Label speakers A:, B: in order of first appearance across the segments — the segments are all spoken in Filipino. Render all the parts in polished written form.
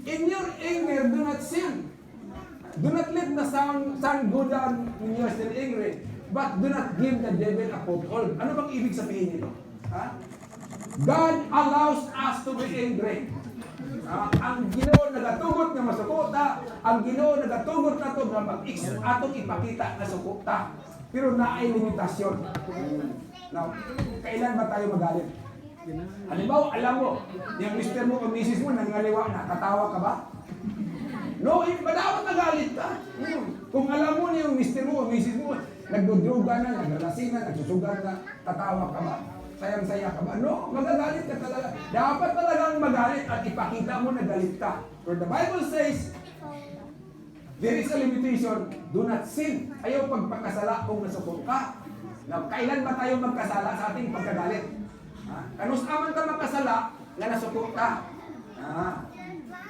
A: In your anger, do not sin. Do not let the sun go down when you are still angry. But do not give the devil a foothold. Ano bang ibig sabihin nito? Ha? God allows us to be angry. Ang Ginoo nagatugot na masukuta, ang Ginoo nagatugot na to na atong ipakita na sukuta. Pero naay limitasyon. Now, kailan ba tayo magalit? Halimbawa, alam mo, yung mister mo o misis mo nangaliwa na, katawa ka ba? No, dapat nagalit ka. Kung alam mo yung mister mo o misis mo, nagdudruga na, naglalasing na, nagsusugan na, tatawa ka ba? Sayang-saya ka ba? No, magagalit ka talaga. Dapat talagang magalit at ipakita mo na galit ka. For the Bible says, there is a limitation, do not sin. Ayaw pagpakasala kung nasukot ka. Now, kailan ba tayo magkasala sa ating pagkagalit? Kanus aman ka magkasala na nasukot ka.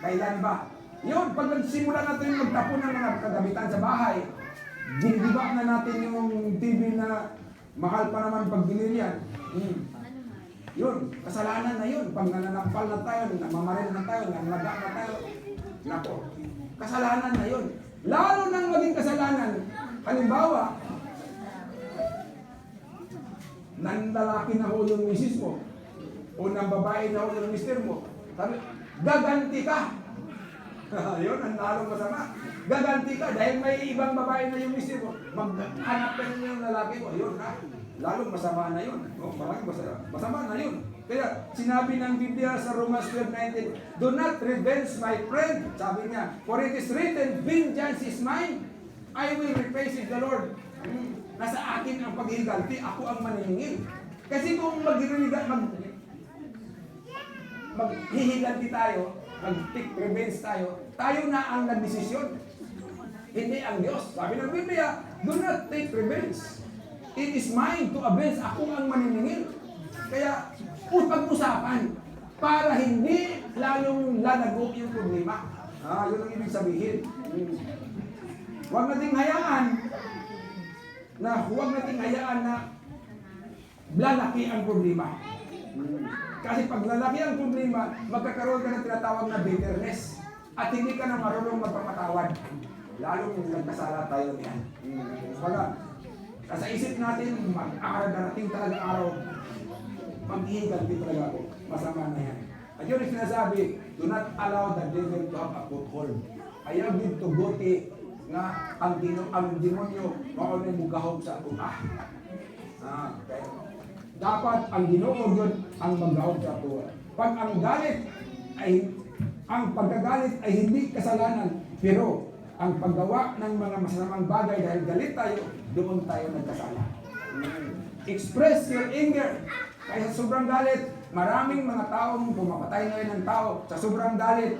A: Kailan ba? Yun, pag nagsimula natin magtapon ng mga kagamitan sa bahay, ginigiba na natin yung TV na mahal pa naman pag binili yan. Yun, kasalanan na yun. Pag nananampal na tayo, namamaril na tayo, nanlaga na tayo, nako, kasalanan na yun. Lalo nang maging kasalanan, halimbawa, nandalaki na ho yung misis mo, o nang babae na ho yung mister mo, sabi, gaganti ka. Yun, ang lalong masama. Gaganti ka dahil may ibang babae na yung mister mo, maghanap ka na yung lalaki mo, yun ha. Lalong masama na yun. Maraming masama na yun. Kaya sinabi ng Biblia sa Romans 12:19, do not revenge my friend. Sabi niya, for it is written, vengeance is mine. I will repay, says the Lord. Nasa akin ang paghihiganti, ako ang maniningil. Kasi kung maghihiganti tayo, mag-take revenge tayo, tayo na ang nagdesisyon. Hindi ang Diyos. Sabi ng Biblia, do not take revenge. It is mine to avenge. Ako ang maniningil. Kaya, pag-usapan para hindi lalong lalago yung problema. Yun ang ibig sabihin. Huwag nating hayaan na lalaki ang problema. Kasi pag lalaki ang problema, magkakaroon ka ng tinatawag na bitterness. At hindi ka na marunong magpapatawad. Lalong nagkasala tayo niyan. Sa isip natin, darating talaga araw, maghihiganti talaga ako. Masama na yan. At yun ang sinasabi, do not allow the devil to have a foothold. Ayaw din tuguti na ang demonyo maunay mugahog sa atong okay. Dapat ang Ginoo yun ang maggahog sa atong. Pag ang pagkagalit ay hindi kasalanan, pero ang paggawa ng mga masamang bagay dahil galit tayo, doon tayo nagkasala. Express your anger. Kaya sa sobrang galit, maraming mga taong pumapatay ngayon ng tao sa sobrang galit.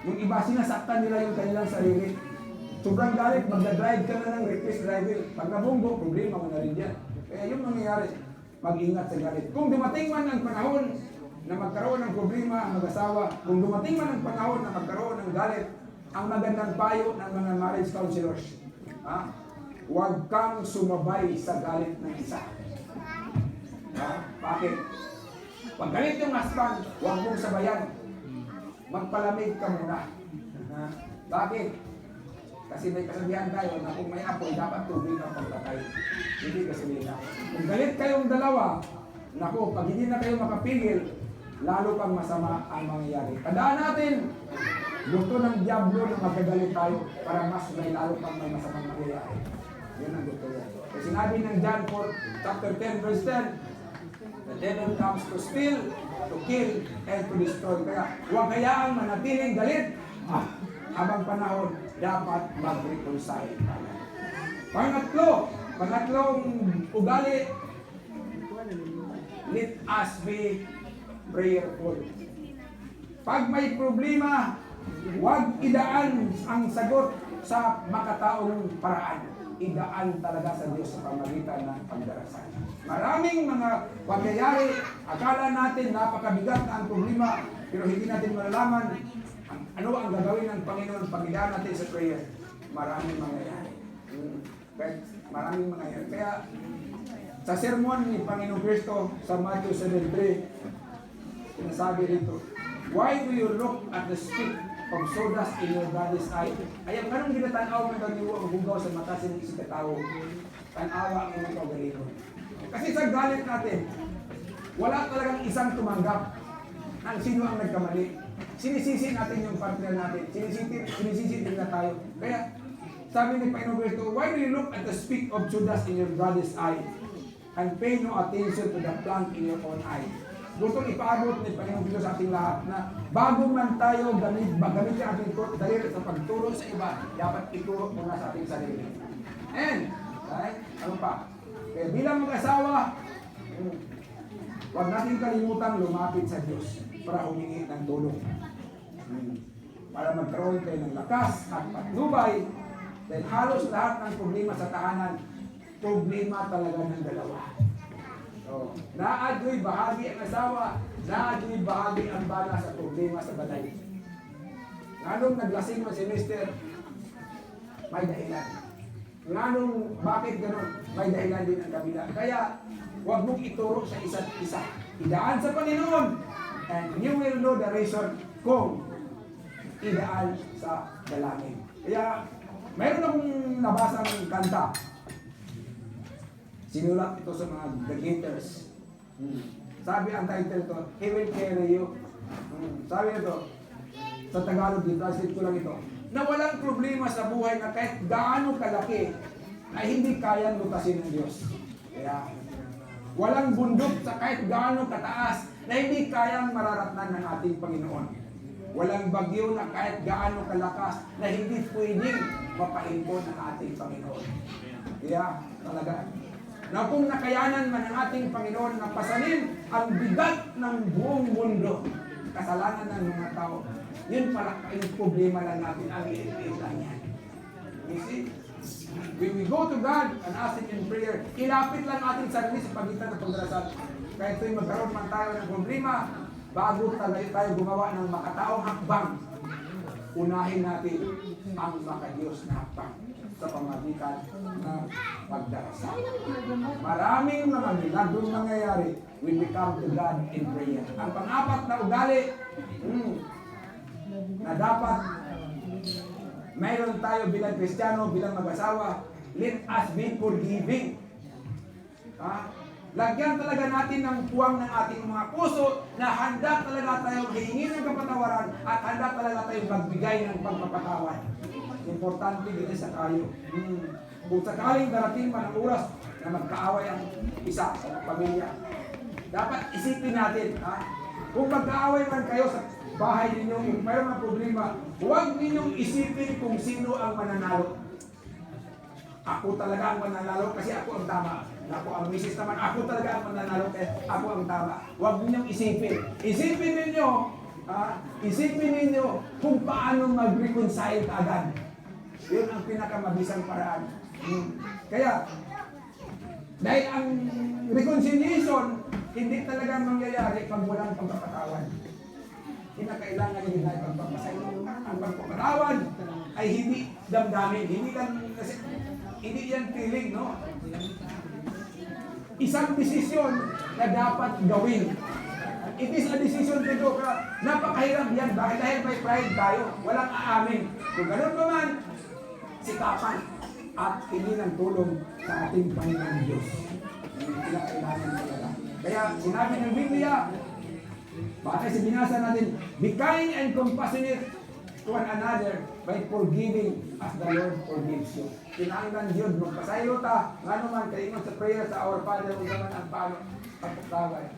A: Yung iba, sinasaktan nila yung kanilang sarili. Sobrang galit, magdadrive ka na ng reckless driving. Pag nabunggo, problema mo na rin yan. Kaya yung mangyayari, mag-ingat sa galit. Kung dumating man ang panahon na magkaroon ng problema ang mag-asawa, kung dumating man ang panahon na magkaroon ng galit, ang magandang payo ng mga marriage counselors, huwag kang sumabay sa galit ng isa. Bakit? Pag galit yung husband, huwag mong sabayan. Magpalamig ka muna. Bakit? Kasi may kasabihan tayo na kung may apoy, dapat tubig ang pagpatay. Hindi gasolina. Kung galit kayong dalawa, naku, pag hindi na kayo makapigil, lalo pang masama ang mangyayari. Tandaan natin, gusto ng diablo na magkagalit tayo para mas may lalo pang may masamang mangyayari. Yun ang gusto yan. Kasi sinabi ng John 4, chapter 10, verse 10, the devil comes to steal, to kill, and to destroy. Kaya huwag hayaang manatiling galit. Habang panahon, dapat mag-reconcile. Pangatlong ugali, let us be prayerful. Pag may problema, huwag idaan ang sagot sa makataong paraan. Idaan talaga sa Diyos sa pamagitan ng pagdarasal. Maraming mga pangyayari, akala natin napakabigat na ang problema, pero hindi natin malalaman ano ang gagawin ng Panginoon pag idaan natin sa prayer. Maraming mangyayari. Maraming mangyayari. Kaya sa sermon ni Panginoon Kristo sa Matthew 7:3, sinasabi rito, Why do you look at the stick of sawdust in your brother's eye? Ayan, anong ginatanaw mo daw niyo ang bugaw sa mata sa isang katao? Tanawa ang mga kagalingon. Kasi sa galit natin, wala talagang isang tumanggap ng sino ang nagkamali. Sinisisi natin yung partner natin. Sinisisi din na tayo. Kaya, sabi ni Panginoon Cristo, why do you look at the speck of sawdust in your brother's eye and pay no attention to the plank in your own eye? Gustong ipaabot ni Panginoon Cristo sa ating lahat na bago man tayo gamitin ang ating sarili sa pagturo sa iba, dapat ituro muna sa ating sarili. And, ano pa? Kaya bilang mag-asawa, huwag natin kalimutang lumapit sa Diyos para humingi ng tulong. Para magkaroon kayo ng lakas at patnubay dahil halos lahat ng problema sa tahanan, problema talaga ng dalawa. So, naadyo'y bahagi ang asawa, naadyo'y bahagi ang bana sa problema sa balay. Nganong naglasing mo si Mister, may dahilan. Nganong bakit ganon, may dahilan din ang kabila. Kaya, huwag mong ituro sa isa't isa. Idaan sa Panginoon, and you will know the reason kung idaan sa dalangin. Kaya, mayroon akong nabasang kanta. Sinulat ito sa mga The Gators. Sabi ang title ito, He will carry you. Sabi ito, sa Tagalog, translate ko lang ito, na walang problema sa buhay na kahit gaano kalaki na hindi kayang lutasin ng Diyos. Kaya, walang bundok sa kahit gaano kataas na hindi kayang mararatnan ng ating Panginoon. Walang bagyo na kahit gaano kalakas na hindi pwedeng mapahimpon ng ating Panginoon. Kaya, talaga, na kung nakayanan man ng ating Panginoon na pasanin ang bigat ng buong mundo, kasalanan ng mga tao, yun pala yung problema lang natin, ang liit-liit lang yan. You see? When we go to God and ask Him in prayer, ilapit lang ating sarili sa pagitan ng pagdarasal. Kaya ito'y magkaroon man tayo ng problema, bago tayo gumawa ng makataong hakbang, unahin natin ang makadiyos na hakbang sa pamagitan ng pagdarasal. Maraming mga milagros nangyayari when we come to God in prayer. Ang pang-apat na ugali na dapat mayroon tayo bilang Kristiyano, bilang mag-asawa, let us be forgiving. Lagyan talaga natin ng puwang ng ating mga puso na handa talaga tayong hingin ng kapatawaran at handa talaga tayong magbigay ng pagpapatawad. Importante din sa tayo. Kung sakaling darating man ang oras na magkaaway ang isa sa pamilya, dapat isipin natin, kung magkaaway man kayo sa bahay ninyo, kung mayroon mga problema, huwag ninyong isipin kung sino ang mananalo. Ako talaga ang mananalo kasi ako ang tama. Ako ang misis naman, ako talaga ang mananalo kasi ako ang tama. Huwag ninyong isipin. Isipin ninyo kung paano mag-reconcile agad. Yun ang pinakamabisang paraan. Kaya, dahil ang reconciliation, hindi talaga mangyayari pag walang pagpapatawad. Kinakailangan nyo tayo pagpapasaya. Ang pagpapatawad ay hindi damdamin, hindi yan feeling, no? Isang desisyon na dapat gawin. It is a decision to do. Napakahirap yan. Bakit? Dahil may pride tayo. Walang aamin. Kung ganun pa man, sikapan at hindi ng tulong sa ating Panginoon Diyos. Kinakailangan talaga. Kaya sinabi ng Biblia, bakit sa binasa natin, be kind and compassionate to one another by forgiving as the Lord forgives you. Kinahanglan Diyos, magpasayo ta, nga naman, kaingon sa prayer sa Our Father, kung naman ang pagpapatawad.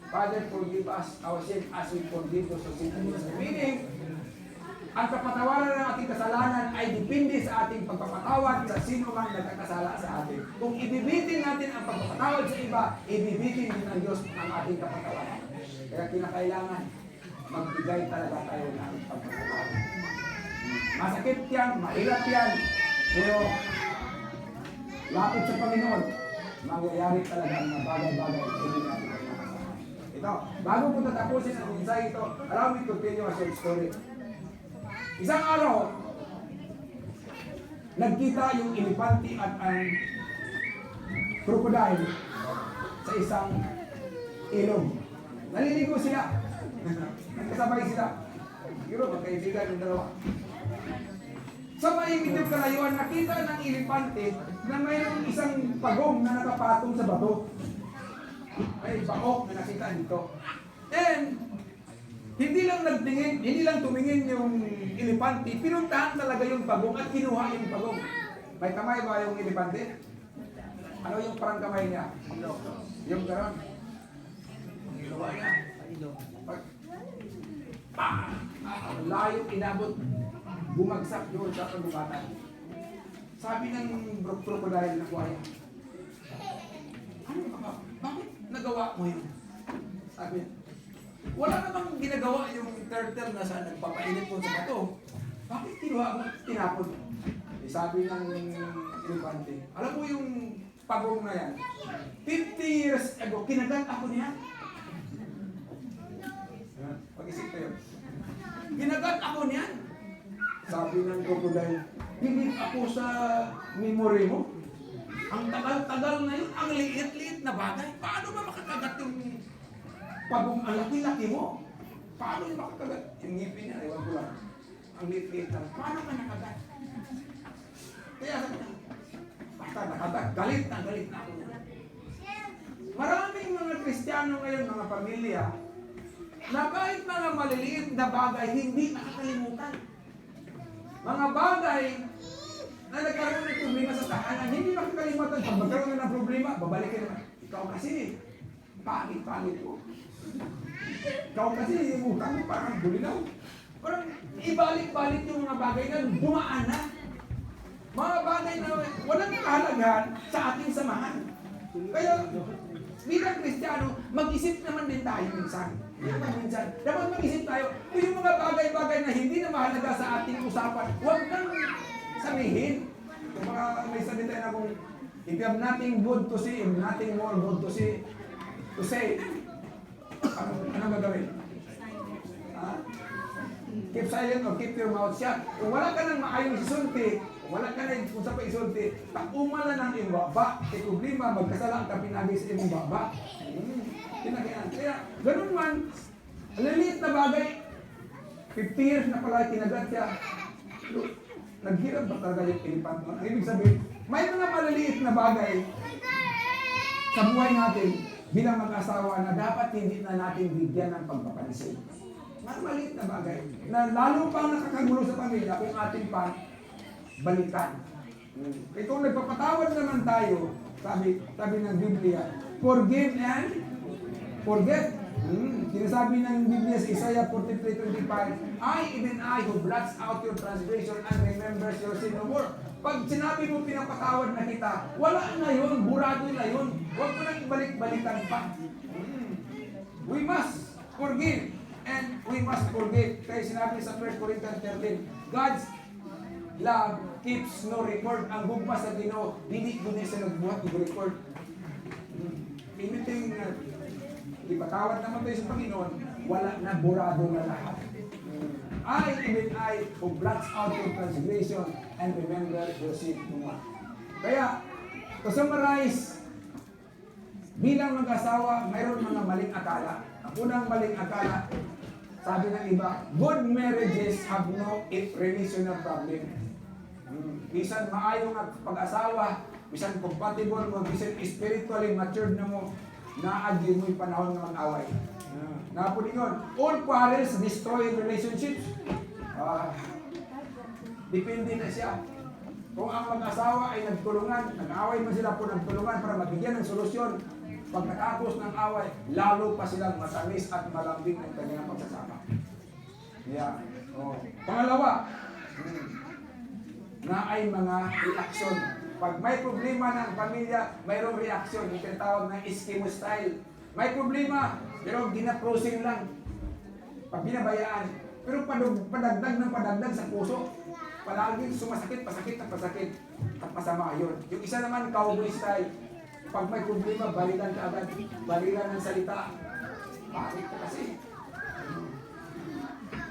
A: Father, forgive us our sin as we forgive those who sin against us. Meaning, ang kapatawaran ng ating kasalanan ay depende sa ating pagpapatawad sa sino man nagkakasala sa atin. Kung ibibitin natin ang pagpapatawad sa iba, ibibitin din ng Diyos ang ating kapatawaran. Kaya kinakailangan magbigay talaga tayo ng pagpapatawad. Masakit yan, mahirap yan, pero lapit sa Panginoon, mangyayari talaga ang mga bagay-bagay na hindi natin nakasama. Ito, bago ko tatapusin ang mensahe ito, allow me to tell you a short story. Isang araw, nagkita yung elepante at ang crocodile sa isang ilog. Naliligo sila. kasabay sila. Siguro, magkaibigan yung dalawa. Sa maingit yung kalayuan, nakita ng elepante na mayroong isang pagong na nakapatong sa bato. May baok na nakita dito. And, hindi lang tumingin yung elepante, pinuntahan talaga yung pagong at kinuha yung pagong. May kamay ba yung elepante? Ano yung parang kamay niya? Yung karon. Kinuha niya. Layo inabot. Bumagsak doon sa pagubatan. Sabi ng crocodile na kuwaya, ano ba? Bakit nagawa mo yun? Sabi, wala namang ginagawa yung turtle na sa nagpapainit mo sa bato. Bakit kinuha mo? Tinapon. Sabi ng elepante, alam mo yung pagong na yan, 50 years ago, kinagat ako niya. Pag-isip kayo. Kinagat ako niyan. Sabi ng crocodile, pilit ako sa memory mo. Ang tagal-tagal na yun, ang liit-liit na bagay. Paano ba makakagat yung pagong ang laki-laki mo? Paano yung makakagat? Yung ngipin niya, ewan ko lang. Ang liit-liit lang. Paano ka nakagat? Kaya sabi niya, basta nakagat. Galit na ako. Maraming mga Kristiyano ngayon, mga pamilya, na kahit mga maliliit na bagay, hindi nakakalimutan. Mga bagay na nagkaroon ng problema sa tahanan, hindi makakalimutan. Pag magkaroon ng problema, babalikin naman. Ikaw kasi, pangit ko. Ikaw kasi, yung utang mo parang bulinaw. Parang ibalik-balik yung mga bagay na dumaan na. Mga bagay na walang kahalagahan sa ating samahan. Kaya, bilang Kristiyano, mag-isip naman din tayo minsan. Dapat mag-isip tayo, kung yung mga bagay-bagay na hindi na mahalaga sa ating usapan, huwag nang sabihin. Yung mga may sabi tayo na kung if you have nothing good to say, nothing more good to say, ano gagawin? Keep silent or keep your mouth shut. Kung wala ka nang maayong isulti, kung wala ka nang kung sa paisulti, takuma na ng iyong baba. Kaya problema, magkasalang ka pinagay sa iyong baba. Kinakainan. Kaya, ganun man, liliit na bagay, 50 years na pala kinagat siya. Naghirap ba talaga yung elephant mo? Ang ibig sabihin, may mga maliliit na bagay sa buhay natin bilang mag-asawa na dapat hindi na natin bigyan ng pagpapansin. Maliit na bagay na lalo pang nakakagulo sa pamilya kung ating pang balikan. Kung nagpapatawad naman tayo, sabi ng Biblia, forgive and forget. Sinasabi ng Biblia sa Isaiah 43:25, even I who blots out your transgression and remembers your sin no more. Pag sinabi mo pinapatawad na kita, wala na yun, burado na yun. Huwag mo nang ibalik-balikan pa. We must forgive and we must forget. Kaya sinabi sa 1 Corinthians 13, God's love keeps no record. Ang gugma sa Ginoo, dili ko na siya nagbuhat i-record. Anything ipatawad naman tayo sa Panginoon, wala na, burado na lahat. Even I who blots out your transgression and remember your sin no more. Kaya, to summarize, bilang mag-asawa, mayroon mga maling akala. Ang unang maling akala, sabi ng iba, good marriages have no relational problem. Bisan maayong pag-asawa, bisan compatible mo, bisan spiritually matured na mo, naadyo mo'y panahon ng mag-away. Napo ninyon, all quarrels destroy relationships. Depende na siya. Kung ang mag-asawa ay nagtulungan, nag-away man sila po nagtulungan para mabigyan ng solusyon, pag natapos ng away, lalo pa silang matamis at malambing ng kanyang pagsasama. Yeah. Pangalawa, na ay mga reaksyon. Pag may problema ng pamilya, mayroong reaksyon. Yung tinatawag na Eskimo style. May problema, pero ginaprosing lang. Pag binabayaan. Pero padagdag ng padagdag sa puso. Palaging sumasakit, pasakit at pasakit. At masama yun. Yung isa naman, cowboy style. Pag may problema, balilan ka agad. Balilan ng salita. Bakit ka kasi?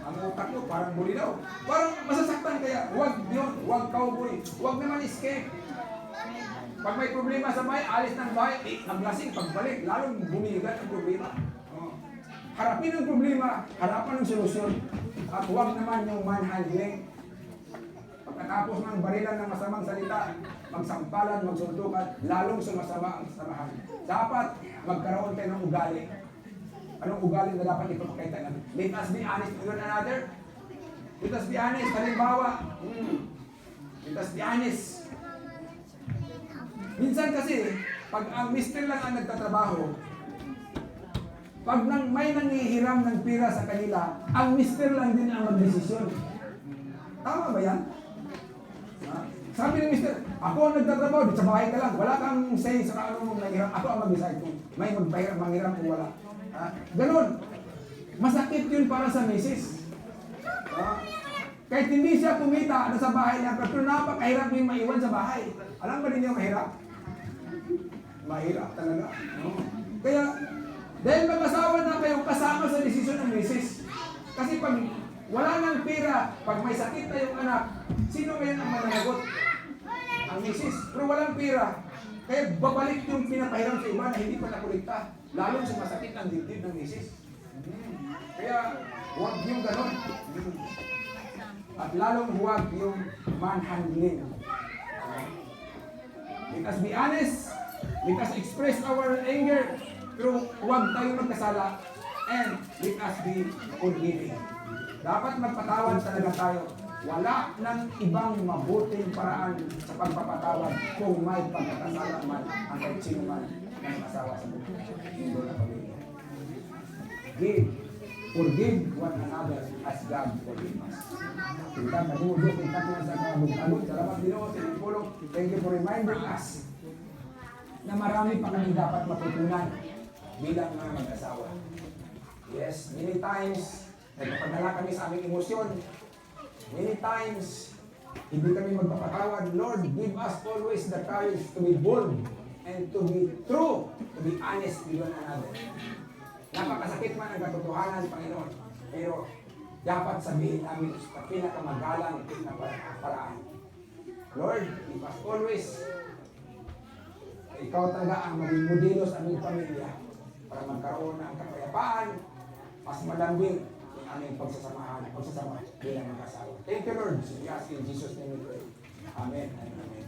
A: Ang utak mo, parang bulinaw. Parang masasaktan kaya. Huwag yun, huwag cowboy. Huwag naman escape. Pag may problema sa bahay, alis ng bahay, naglasing, pagbalik, lalong bumigat ang problema. harapin ang problema, harapan ang solusyon. At huwag naman yung manhandling. Pagkatapos ng barilan ng masamang salita, magsampalan, magsuntukan, lalong sumasama ang samahan. Dapat magkaroon tayo ng ugali. Anong ugali na dapat ipapakita natin? Let us be honest with one another. Let us be honest. Halimbawa, let us be honest. Minsan kasi, pag ang mister lang ang nagtatrabaho, pag may nangihiram ng pira sa kanila, ang mister lang din ang magdesisyon. Tama ba yan? Ha? Sabi ng mister, ako ang nagtatrabaho, di sa bahay ka lang, wala kang say sa ano mong nangihiram, ako ang mag-decide kung may manghiram o wala. Ha? Ganon. Masakit yun para sa misis. Ha? Kahit hindi siya kumita sa bahay niya, pero napakahirap yung maiwan sa bahay. Alam ba ninyo mahirap? Mahirap talaga. No? Kaya, dahil mag-asawa na kayo kasama sa desisyon ng misis. Kasi pag wala nang pera, pag may sakit na yung anak, sino ngayon ang mananagot? Ang misis. Pero walang pera. Kaya babalik yung pinapahiram sa iba na hindi pa nakulikta. Lalong sumasakit ang dibdib ng misis. Kaya huwag yung ganon. At lalong huwag yung manhandling. Let us be honest. Let us express our anger. Pero huwag tayong magkasala. And let us be forgiving. Dapat magpatawad talaga tayo. Wala nang ibang mabuting paraan sa pagpapatawad kung may pagkakasala man ang kahit sino man ng asawa sa mundo na pamilya. Forgive one another as God forgive us. Tingkat na mo, Diyos, tingkat na sa kabutagod. Salamat Ginoo sa inyong pulong. Thank you for reminding us na marami pa kami dapat matutunan bilang mga mag-asawa. Yes, many times, nagpapadala kami sa aming emosyon. Many times, hindi kami magpapatawad. Lord, give us always the courage to be bold and to be true, to be honest with one another. Napakasakit man ang katotohanan, Panginoon. Pero dapat sabihin namin sa pinakamagalang paraan. Lord, give us always. Ikaw talaga ang maging modelo sa aming pamilya para magkaroon ng kapayapaan, mas malambing ang aming pagsasama bilang mag-asawa. Thank you, Lord. We ask in Jesus' name we pray. Amen. Amen.